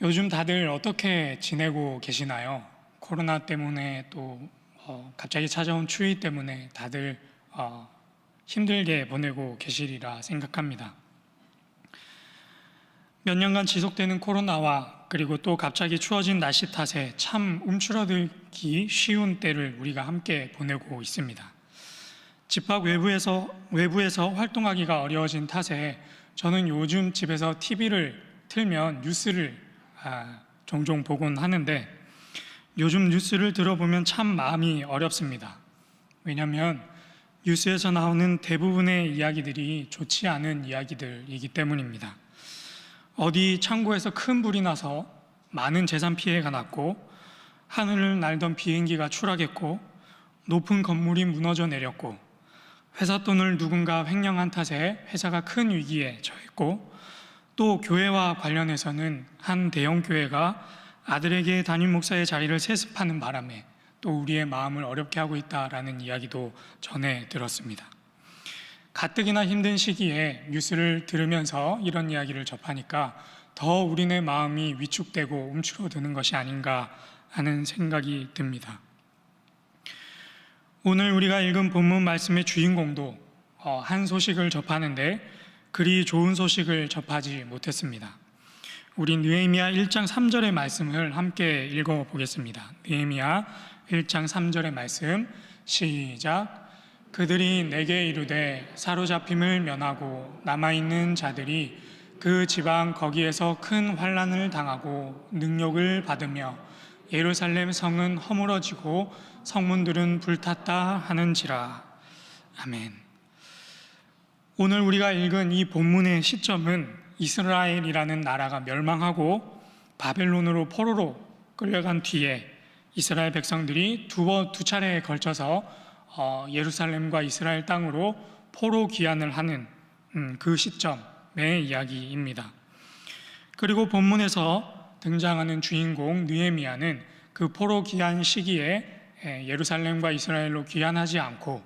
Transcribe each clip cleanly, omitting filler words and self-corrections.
요즘 다들 어떻게 지내고 계시나요? 코로나 때문에 또 갑자기 찾아온 추위 때문에 다들 힘들게 보내고 계시리라 생각합니다. 몇 년간 지속되는 코로나와 그리고 또 갑자기 추워진 날씨 탓에 참 움츠러들기 쉬운 때를 우리가 함께 보내고 있습니다. 집 밖 외부에서 활동하기가 어려워진 탓에 저는 요즘 집에서 TV를 틀면 뉴스를 종종 보곤 하는데, 요즘 뉴스를 들어보면 참 마음이 어렵습니다. 왜냐하면 뉴스에서 나오는 대부분의 이야기들이 좋지 않은 이야기들이기 때문입니다. 어디 창고에서 큰 불이 나서 많은 재산 피해가 났고, 하늘을 날던 비행기가 추락했고, 높은 건물이 무너져 내렸고, 회사 돈을 누군가 횡령한 탓에 회사가 큰 위기에 처했고, 또 교회와 관련해서는 한 대형 교회가 아들에게 담임 목사의 자리를 세습하는 바람에 또 우리의 마음을 어렵게 하고 있다라는 이야기도 전해 들었습니다. 가뜩이나 힘든 시기에 뉴스를 들으면서 이런 이야기를 접하니까 더 우리네 마음이 위축되고 움츠러드는 것이 아닌가 하는 생각이 듭니다. 오늘 우리가 읽은 본문 말씀의 주인공도 한 소식을 접하는데 그리 좋은 소식을 접하지 못했습니다. 우리 느헤미야 1장 3절의 말씀을 함께 읽어보겠습니다. 느헤미야 1장 3절의 말씀 시작. 그들이 내게 이르되 사로잡힘을 면하고 남아있는 자들이 그 지방 거기에서 큰 환난을 당하고 능욕을 받으며 예루살렘 성은 허물어지고 성문들은 불탔다 하는지라. 아멘. 오늘 우리가 읽은 이 본문의 시점은 이스라엘이라는 나라가 멸망하고 바벨론으로 포로로 끌려간 뒤에 이스라엘 백성들이 두 차례에 걸쳐서 예루살렘과 이스라엘 땅으로 포로 귀환을 하는 그 시점의 이야기입니다. 그리고 본문에서 등장하는 주인공 느헤미야는 그 포로 귀환 시기에 예루살렘과 이스라엘로 귀환하지 않고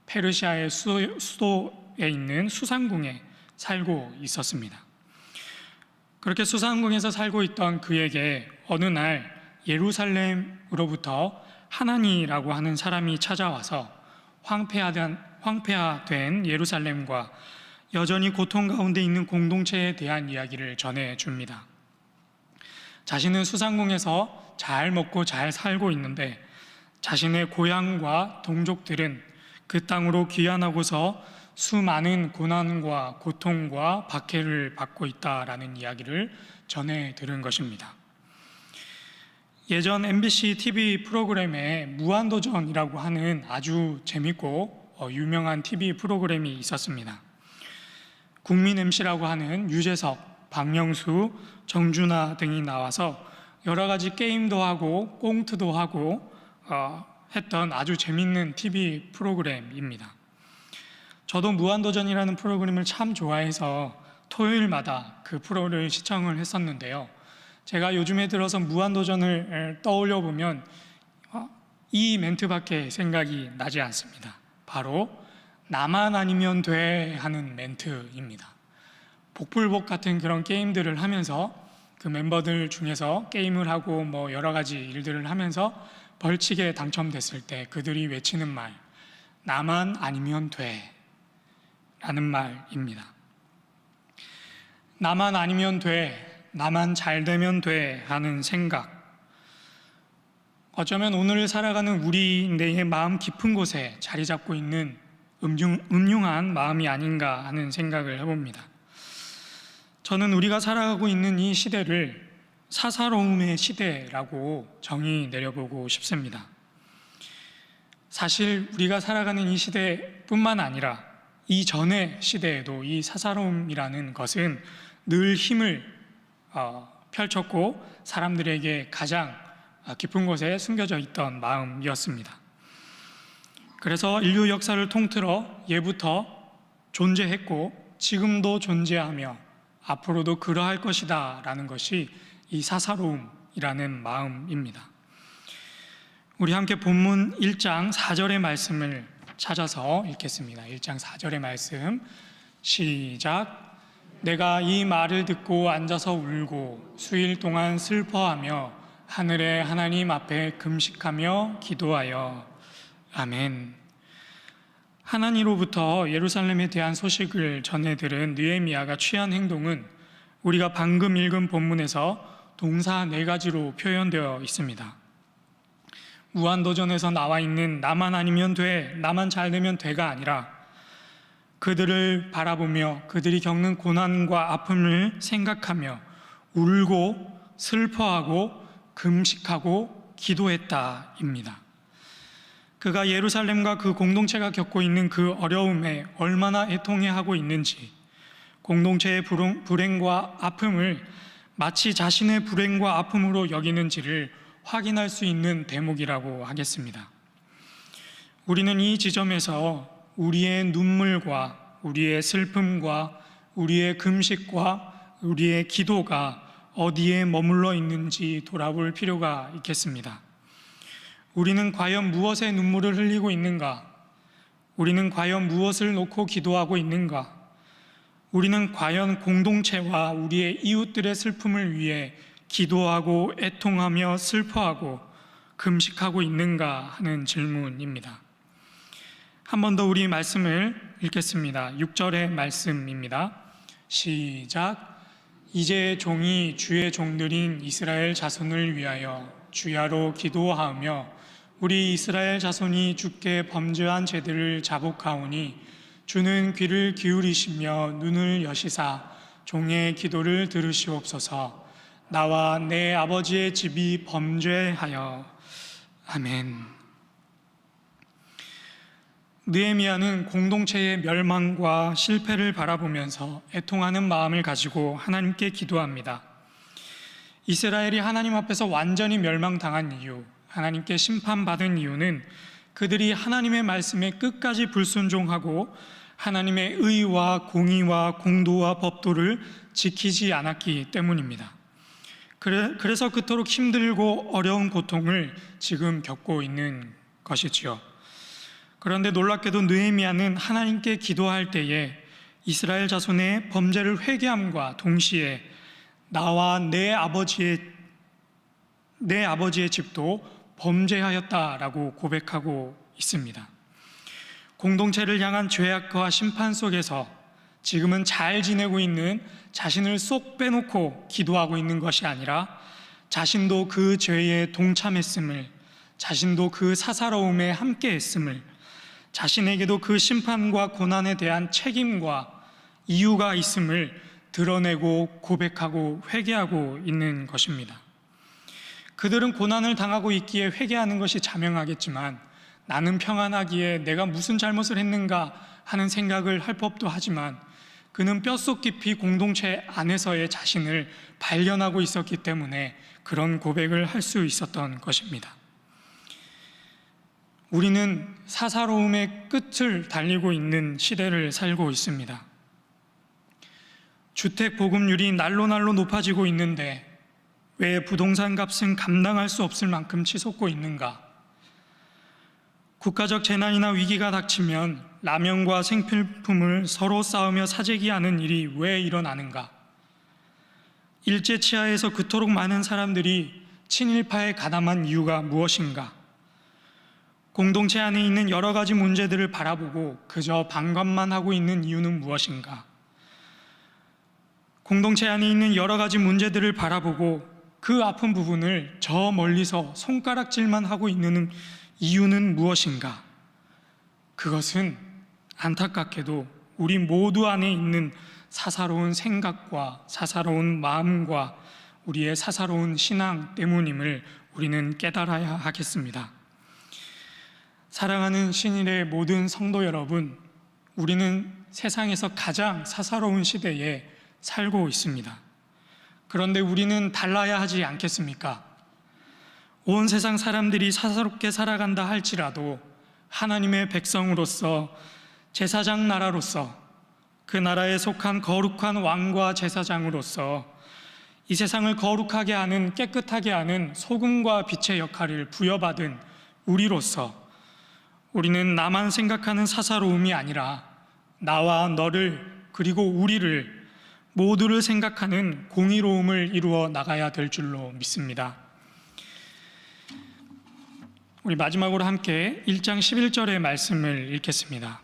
페르시아의 수도에 있는 수산궁에 살고 있었습니다. 그렇게 수산궁에서 살고 있던 그에게 어느 날 예루살렘으로부터 하나니라고 하는 사람이 찾아와서 황폐화된 예루살렘과 여전히 고통 가운데 있는 공동체에 대한 이야기를 전해줍니다. 자신은 수산궁에서 잘 먹고 잘 살고 있는데 자신의 고향과 동족들은 그 땅으로 귀환하고서 수많은 고난과 고통과 박해를 받고 있다라는 이야기를 전해 들은 것입니다. 예전 MBC TV 프로그램에 무한도전이라고 하는 아주 재밌고 유명한 TV 프로그램이 있었습니다. 국민 MC라고 하는 유재석, 박명수, 정준하 등이 나와서 여러 가지 게임도 하고 꽁트도 하고 했던 아주 재밌는 TV 프로그램입니다. 저도 무한도전이라는 프로그램을 참 좋아해서 토요일마다 그 프로를 시청을 했었는데요. 제가 요즘에 들어서 무한도전을 떠올려 보면 이 멘트밖에 생각이 나지 않습니다. 바로 나만 아니면 돼 하는 멘트입니다. 복불복 같은 그런 게임들을 하면서 그 멤버들 중에서 게임을 하고 뭐 여러 가지 일들을 하면서 벌칙에 당첨됐을 때 그들이 외치는 말, 나만 아니면 돼 라는 말입니다. 나만 아니면 돼, 나만 잘 되면 돼 하는 생각, 어쩌면 오늘 살아가는 우리 내 마음 깊은 곳에 자리 잡고 있는 음흉한 마음이 아닌가 하는 생각을 해봅니다. 저는 우리가 살아가고 있는 이 시대를 사사로움의 시대라고 정의 내려보고 싶습니다. 사실 우리가 살아가는 이 시대뿐만 아니라 이전의 시대에도 이 사사로움이라는 것은 늘 힘을 펼쳤고 사람들에게 가장 깊은 곳에 숨겨져 있던 마음이었습니다. 그래서 인류 역사를 통틀어 예부터 존재했고 지금도 존재하며 앞으로도 그러할 것이다 라는 것이 이 사사로움이라는 마음입니다. 우리 함께 본문 1장 4절의 말씀을 찾아서 읽겠습니다. 1장 4절의 말씀 시작. 내가 이 말을 듣고 앉아서 울고 수일 동안 슬퍼하며 하늘의 하나님 앞에 금식하며 기도하여. 아멘. 하나님으로부터 예루살렘에 대한 소식을 전해 들은 느헤미야가 취한 행동은 우리가 방금 읽은 본문에서 동사 4가지로 표현되어 있습니다. 무한도전에서 나와 있는 나만 아니면 돼, 나만 잘 되면 돼가 아니라 그들을 바라보며 그들이 겪는 고난과 아픔을 생각하며 울고 슬퍼하고 금식하고 기도했다입니다. 그가 예루살렘과 그 공동체가 겪고 있는 그 어려움에 얼마나 애통해하고 있는지, 공동체의 불행과 아픔을 마치 자신의 불행과 아픔으로 여기는지를 확인할 수 있는 대목이라고 하겠습니다. 우리는 이 지점에서 우리의 눈물과 우리의 슬픔과 우리의 금식과 우리의 기도가 어디에 머물러 있는지 돌아볼 필요가 있겠습니다. 우리는 과연 무엇에 눈물을 흘리고 있는가? 우리는 과연 무엇을 놓고 기도하고 있는가? 우리는 과연 공동체와 우리의 이웃들의 슬픔을 위해 기도하고 애통하며 슬퍼하고 금식하고 있는가 하는 질문입니다. 한 번 더 우리 말씀을 읽겠습니다. 6절의 말씀입니다. 시작. 이제 종이 주의 종들인 이스라엘 자손을 위하여 주야로 기도하며 우리 이스라엘 자손이 주께 범죄한 죄들을 자복하오니 주는 귀를 기울이시며 눈을 여시사 종의 기도를 들으시옵소서. 나와 내 아버지의 집이 범죄하여. 아멘. 느헤미야는 공동체의 멸망과 실패를 바라보면서 애통하는 마음을 가지고 하나님께 기도합니다. 이스라엘이 하나님 앞에서 완전히 멸망당한 이유, 하나님께 심판받은 이유는 그들이 하나님의 말씀에 끝까지 불순종하고 하나님의 의와 공의와 공도와 법도를 지키지 않았기 때문입니다. 그래서 그토록 힘들고 어려운 고통을 지금 겪고 있는 것이지요. 그런데 놀랍게도 느헤미야는 하나님께 기도할 때에 이스라엘 자손의 범죄를 회개함과 동시에 나와 내 아버지의 집도 범죄하였다라고 고백하고 있습니다. 공동체를 향한 죄악과 심판 속에서 지금은 잘 지내고 있는 자신을 쏙 빼놓고 기도하고 있는 것이 아니라 자신도 그 죄에 동참했음을, 자신도 그 사사로움에 함께했음을, 자신에게도 그 심판과 고난에 대한 책임과 이유가 있음을 드러내고 고백하고 회개하고 있는 것입니다. 그들은 고난을 당하고 있기에 회개하는 것이 자명하겠지만 나는 평안하기에 내가 무슨 잘못을 했는가 하는 생각을 할 법도 하지만 그는 뼛속 깊이 공동체 안에서의 자신을 발견하고 있었기 때문에 그런 고백을 할 수 있었던 것입니다. 우리는 사사로움의 끝을 달리고 있는 시대를 살고 있습니다. 주택 보급률이 날로 높아지고 있는데 왜 부동산 값은 감당할 수 없을 만큼 치솟고 있는가? 국가적 재난이나 위기가 닥치면 라면과 생필품을 서로 싸우며 사재기하는 일이 왜 일어나는가? 일제 치하에서 그토록 많은 사람들이 친일파에 가담한 이유가 무엇인가? 공동체 안에 있는 여러 가지 문제들을 바라보고 그저 방관만 하고 있는 이유는 무엇인가? 공동체 안에 있는 여러 가지 문제들을 바라보고 그 아픈 부분을 저 멀리서 손가락질만 하고 있는 이유는 무엇인가? 그것은 안타깝게도 우리 모두 안에 있는 사사로운 생각과 사사로운 마음과 우리의 사사로운 신앙 때문임을 우리는 깨달아야 하겠습니다. 사랑하는 신일의 모든 성도 여러분, 우리는 세상에서 가장 사사로운 시대에 살고 있습니다. 그런데 우리는 달라야 하지 않겠습니까? 온 세상 사람들이 사사롭게 살아간다 할지라도 하나님의 백성으로서 제사장 나라로서 그 나라에 속한 거룩한 왕과 제사장으로서 이 세상을 거룩하게 하는, 깨끗하게 하는 소금과 빛의 역할을 부여받은 우리로서 우리는 나만 생각하는 사사로움이 아니라 나와 너를 그리고 우리를 모두를 생각하는 공의로움을 이루어 나가야 될 줄로 믿습니다. 우리 마지막으로 함께 1장 11절의 말씀을 읽겠습니다.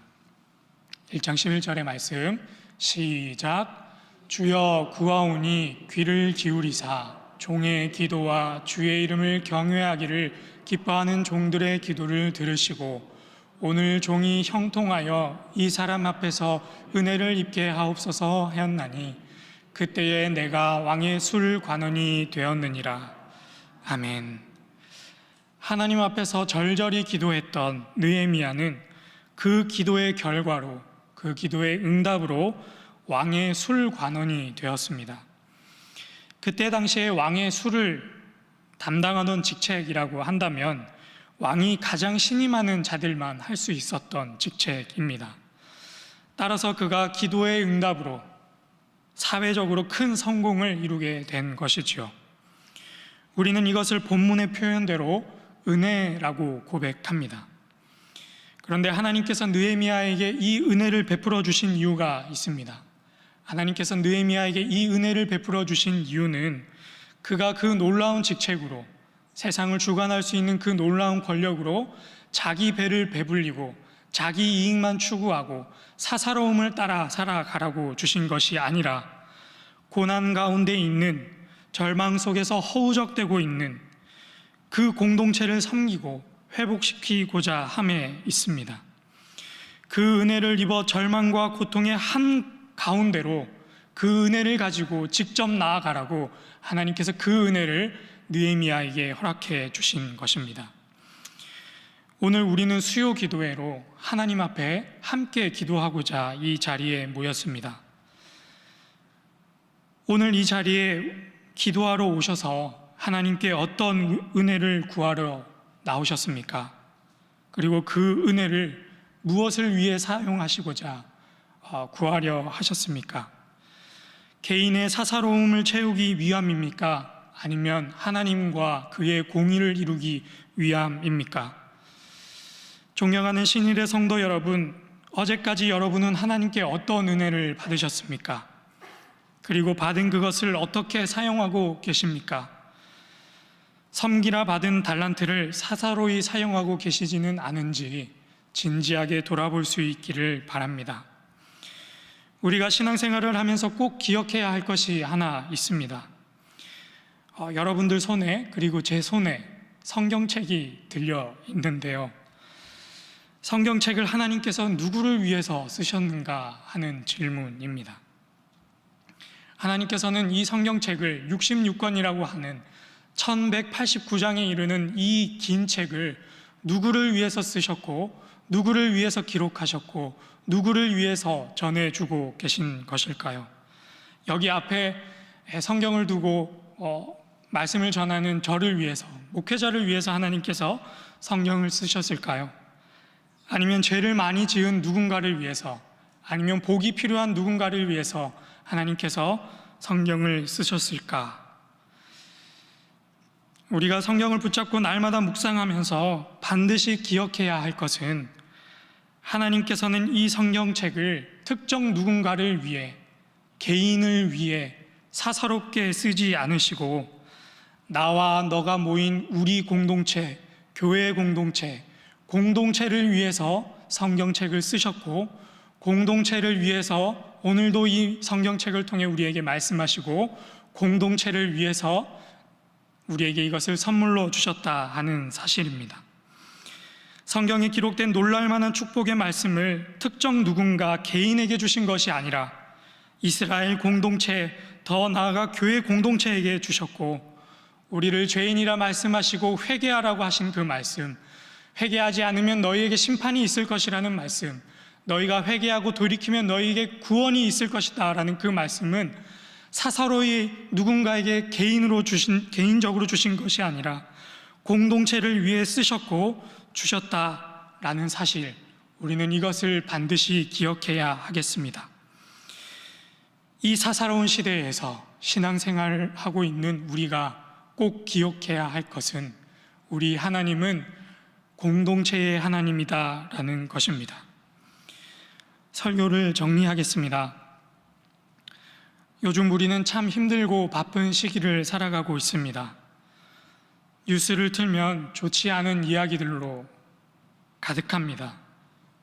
1장 11절의 말씀 시작. 주여 구하오니 귀를 기울이사 종의 기도와 주의 이름을 경외하기를 기뻐하는 종들의 기도를 들으시고 오늘 종이 형통하여 이 사람 앞에서 은혜를 입게 하옵소서 하였나니 그때에 내가 왕의 술 관원이 되었느니라. 아멘. 하나님 앞에서 절절히 기도했던 느헤미야는 그 기도의 결과로, 그 기도의 응답으로 왕의 술 관원이 되었습니다. 그때 당시에 왕의 술을 담당하던 직책이라고 한다면 왕이 가장 신임하는 자들만 할 수 있었던 직책입니다. 따라서 그가 기도의 응답으로 사회적으로 큰 성공을 이루게 된 것이지요. 우리는 이것을 본문의 표현대로 은혜라고 고백합니다. 그런데 하나님께서 느헤미야에게 이 은혜를 베풀어 주신 이유가 있습니다. 하나님께서 느헤미야에게 이 은혜를 베풀어 주신 이유는 그가 그 놀라운 직책으로, 세상을 주관할 수 있는 그 놀라운 권력으로 자기 배를 배불리고 자기 이익만 추구하고 사사로움을 따라 살아가라고 주신 것이 아니라 고난 가운데 있는, 절망 속에서 허우적대고 있는 그 공동체를 섬기고 회복시키고자 함에 있습니다. 그 은혜를 입어 절망과 고통의 한 가운데로 그 은혜를 가지고 직접 나아가라고 하나님께서 그 은혜를 느헤미야에게 허락해 주신 것입니다. 오늘 우리는 수요 기도회로 하나님 앞에 함께 기도하고자 이 자리에 모였습니다. 오늘 이 자리에 기도하러 오셔서 하나님께 어떤 은혜를 구하러 나오셨습니까? 그리고 그 은혜를 무엇을 위해 사용하시고자 구하려 하셨습니까? 개인의 사사로움을 채우기 위함입니까? 아니면 하나님과 그의 공의를 이루기 위함입니까? 존경하는 신일의 성도 여러분, 어제까지 여러분은 하나님께 어떤 은혜를 받으셨습니까? 그리고 받은 그것을 어떻게 사용하고 계십니까? 섬기라 받은 달란트를 사사로이 사용하고 계시지는 않은지 진지하게 돌아볼 수 있기를 바랍니다. 우리가 신앙생활을 하면서 꼭 기억해야 할 것이 하나 있습니다. 여러분들 손에, 그리고 제 손에 성경책이 들려 있는데요, 성경책을 하나님께서 누구를 위해서 쓰셨는가 하는 질문입니다. 하나님께서는 이 성경책을 66권이라고 하는 1189장에 이르는 이 긴 책을 누구를 위해서 쓰셨고, 누구를 위해서 기록하셨고, 누구를 위해서 전해주고 계신 것일까요? 여기 앞에 성경을 두고 말씀을 전하는 저를 위해서, 목회자를 위해서 하나님께서 성경을 쓰셨을까요? 아니면 죄를 많이 지은 누군가를 위해서, 아니면 복이 필요한 누군가를 위해서 하나님께서 성경을 쓰셨을까? 우리가 성경을 붙잡고 날마다 묵상하면서 반드시 기억해야 할 것은, 하나님께서는 이 성경책을 특정 누군가를 위해, 개인을 위해 사사롭게 쓰지 않으시고 나와 너가 모인 우리 공동체, 교회 공동체를 위해서 성경책을 쓰셨고, 공동체를 위해서 오늘도 이 성경책을 통해 우리에게 말씀하시고, 공동체를 위해서 우리에게 이것을 선물로 주셨다 하는 사실입니다. 성경에 기록된 놀랄만한 축복의 말씀을 특정 누군가 개인에게 주신 것이 아니라 이스라엘 공동체, 더 나아가 교회 공동체에게 주셨고, 우리를 죄인이라 말씀하시고 회개하라고 하신 그 말씀, 회개하지 않으면 너희에게 심판이 있을 것이라는 말씀, 너희가 회개하고 돌이키면 너희에게 구원이 있을 것이다 라는 그 말씀은 사사로이 누군가에게 개인적으로 주신 것이 아니라 공동체를 위해 쓰셨고 주셨다라는 사실, 우리는 이것을 반드시 기억해야 하겠습니다. 이 사사로운 시대에서 신앙생활을 하고 있는 우리가 꼭 기억해야 할 것은, 우리 하나님은 공동체의 하나님이다라는 것입니다. 설교를 정리하겠습니다. 요즘 우리는 참 힘들고 바쁜 시기를 살아가고 있습니다. 뉴스를 틀면 좋지 않은 이야기들로 가득합니다.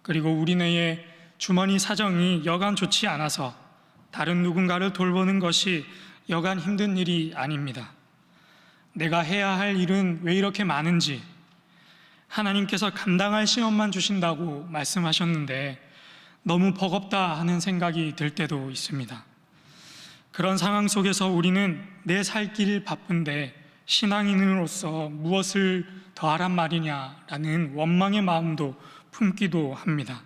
그리고 우리네의 주머니 사정이 여간 좋지 않아서 다른 누군가를 돌보는 것이 여간 힘든 일이 아닙니다. 내가 해야 할 일은 왜 이렇게 많은지, 하나님께서 감당할 시험만 주신다고 말씀하셨는데 너무 버겁다 하는 생각이 들 때도 있습니다. 그런 상황 속에서 우리는 내 살 길 바쁜데 신앙인으로서 무엇을 더하란 말이냐라는 원망의 마음도 품기도 합니다.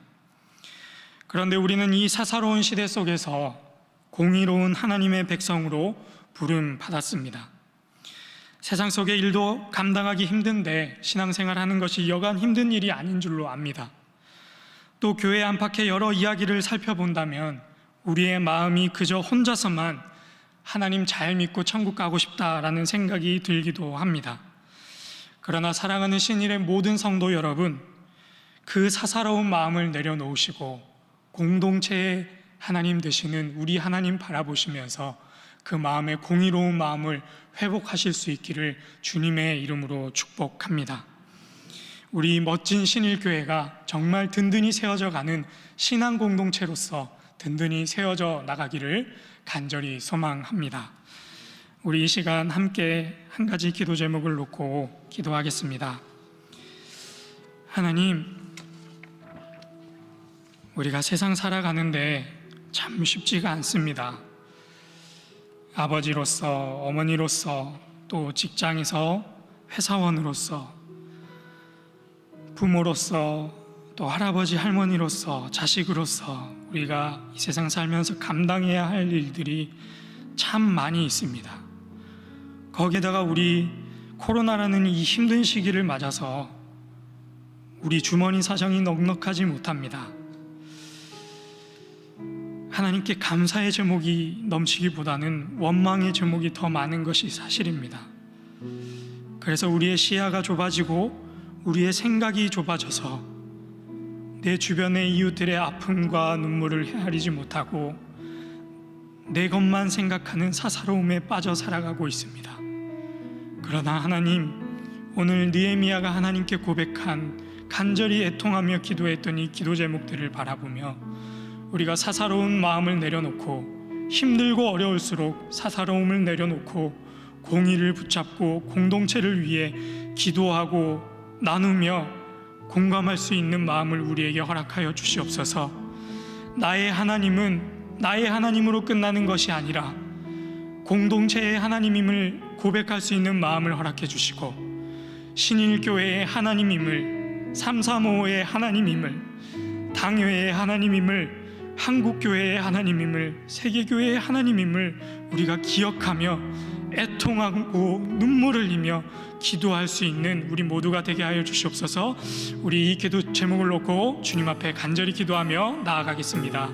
그런데 우리는 이 사사로운 시대 속에서 공의로운 하나님의 백성으로 부름 받았습니다. 세상 속의 일도 감당하기 힘든데 신앙생활 하는 것이 여간 힘든 일이 아닌 줄로 압니다. 또 교회 안팎의 여러 이야기를 살펴본다면 우리의 마음이 그저 혼자서만 하나님 잘 믿고 천국 가고 싶다라는 생각이 들기도 합니다. 그러나 사랑하는 신일의 모든 성도 여러분, 그 사사로운 마음을 내려놓으시고 공동체의 하나님 되시는 우리 하나님 바라보시면서 그 마음의 공의로운 마음을 회복하실 수 있기를 주님의 이름으로 축복합니다. 우리 멋진 신일교회가 정말 든든히 세워져 가는 신앙 공동체로서 든든히 세워져 나가기를 간절히 소망합니다. 우리 이 시간 함께 한 가지 기도 제목을 놓고 기도하겠습니다. 하나님, 우리가 세상 살아가는데 참 쉽지가 않습니다. 아버지로서, 어머니로서, 또 직장에서 회사원으로서, 부모로서, 또 할아버지, 할머니로서, 자식으로서 우리가 이 세상 살면서 감당해야 할 일들이 참 많이 있습니다. 거기에다가 우리 코로나라는 이 힘든 시기를 맞아서 우리 주머니 사정이 넉넉하지 못합니다. 하나님께 감사의 제목이 넘치기보다는 원망의 제목이 더 많은 것이 사실입니다. 그래서 우리의 시야가 좁아지고 우리의 생각이 좁아져서 내 주변의 이웃들의 아픔과 눈물을 헤아리지 못하고 내 것만 생각하는 사사로움에 빠져 살아가고 있습니다. 그러나 하나님, 오늘 느헤미야가 하나님께 고백한 간절히 애통하며 기도했던 이 기도 제목들을 바라보며 우리가 사사로운 마음을 내려놓고 힘들고 어려울수록 사사로움을 내려놓고 공의를 붙잡고 공동체를 위해 기도하고 나누며 공감할 수 있는 마음을 우리에게 허락하여 주시옵소서. 나의 하나님은 나의 하나님으로 끝나는 것이 아니라 공동체의 하나님임을 고백할 수 있는 마음을 허락해 주시고 신일교회의 하나님임을, 335의 하나님임을, 당회의 하나님임을, 한국교회의 하나님임을, 세계교회의 하나님임을 우리가 기억하며 애통하고 눈물을 흘리며 기도할 수 있는 우리 모두가 되게 하여 주시옵소서. 우리 이 기도 제목을 놓고 주님 앞에 간절히 기도하며 나아가겠습니다.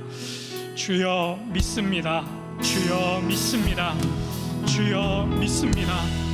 주여 믿습니다. 주여 믿습니다. 주여 믿습니다.